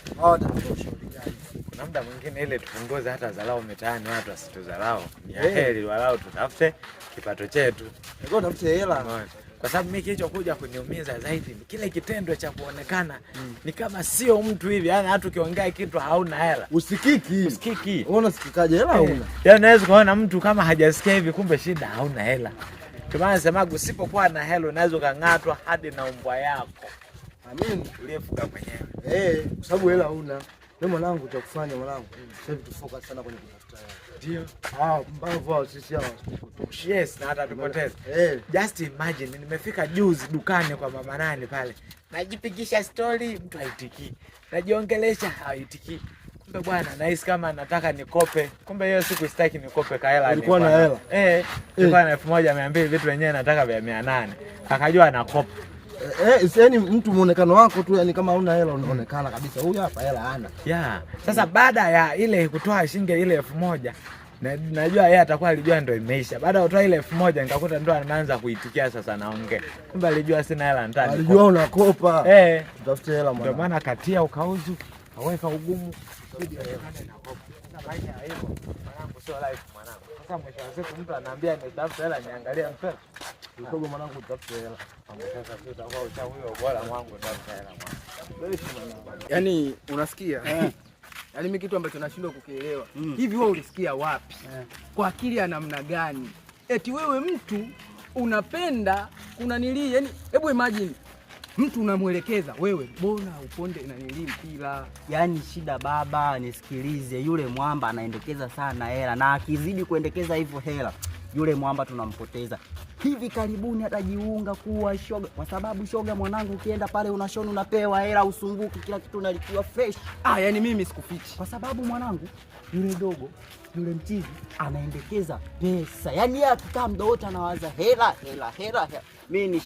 Kuna muda mwingine ile tupunguze hata dharau mitaani, watu wasitudharau. Ni heri walau tutafute kipato chetu. Ndio tafute hela. Kwa sababu mimi kilichokuja kuniumiza zaidi kile kitendo cha kuonekana ni kama sio mtu hivi, yani hata ukiongea kitu hauna hela. Usikiki. Unaona sikikaje hela hauna. Yaani unaweza kuona mtu kama hajasikia hivi kumbe shida hauna hela. Kwa maana nasemaga usipokuwa na hela unaweza kung'atwa hadi na mbwa yako. Amini Uliyefuga mwenyewe. Kwa sababu hela huna. Wewe mwanangu cha kufanya mwanangu. Sasa hivi tufocus sana kwenye kutafuta hela. Ndio. Mbavu sisi hawa. Yes, na hata tupoteze. Just imagine nimefika juzi dukani kwa mama nani pale. Najipigisha story mtu haitiki. Najiongelesha haitiki. Kumbe bwana nahisi kama nataka nikope. Kumbe hiyo siku sitaki nikope ka hela. Ulikuwa na hela? Nilikuwa na 1200 vitu wenyewe nataka vya 800. Akajua nakopa. Yaani mtu muonekano wako tu, yani kama huna hela unaonekana kabisa huyu hapa hela hana. Sasa baada ya ile kutoa shilingi ile 1000 najua yeye atakuwa alijua ndio imeisha. Baada ya kutoa ile 1000 nikakuta ndio anaanza kuitikia sasa naongea. Kumbe alijua sina hela ndani. Alijua unakopa. Utafute hela mwana. Ndio maana katia ukauzu, aweka ugumu. Video yake nakopa. Sasa maisha hivyo mwanangu sio life mwanangu. Sasa mwisho wa siku mtu anaambia nitafuta hela niangalia mpesa. Ukogo mwanangu utafute hela. Sasa sio utakuwa huyo bora mwangu utafuta hela mwanangu. Yaani unasikia? Yaani mimi kitu ambacho nashindwa kukielewa. Hivi wewe ulisikia wapi? Kwa akili ya namna gani? Eti wewe mtu unapenda kuna nili, yani hebu imagine mtu unamuelekeza wewe bona uponde na nili mpira. Yaani shida baba, nisikilize, yule mwamba anaendekeza sana hela na akizidi kuendekeza hivyo hela yule mwamba tunampoteza. Hivi karibuni atajiunga kuwa shoga, kwa sababu shoga mwanangu ukienda pale unashona unapewa hela usumbuki, kila kitu unalipiwa fresh. Yaani mimi sikufichi. Kwa sababu mwanangu yule dogo yule mchizi anaendekeza pesa. Yaani yeye akikaa muda wote anawaza hela. Mimi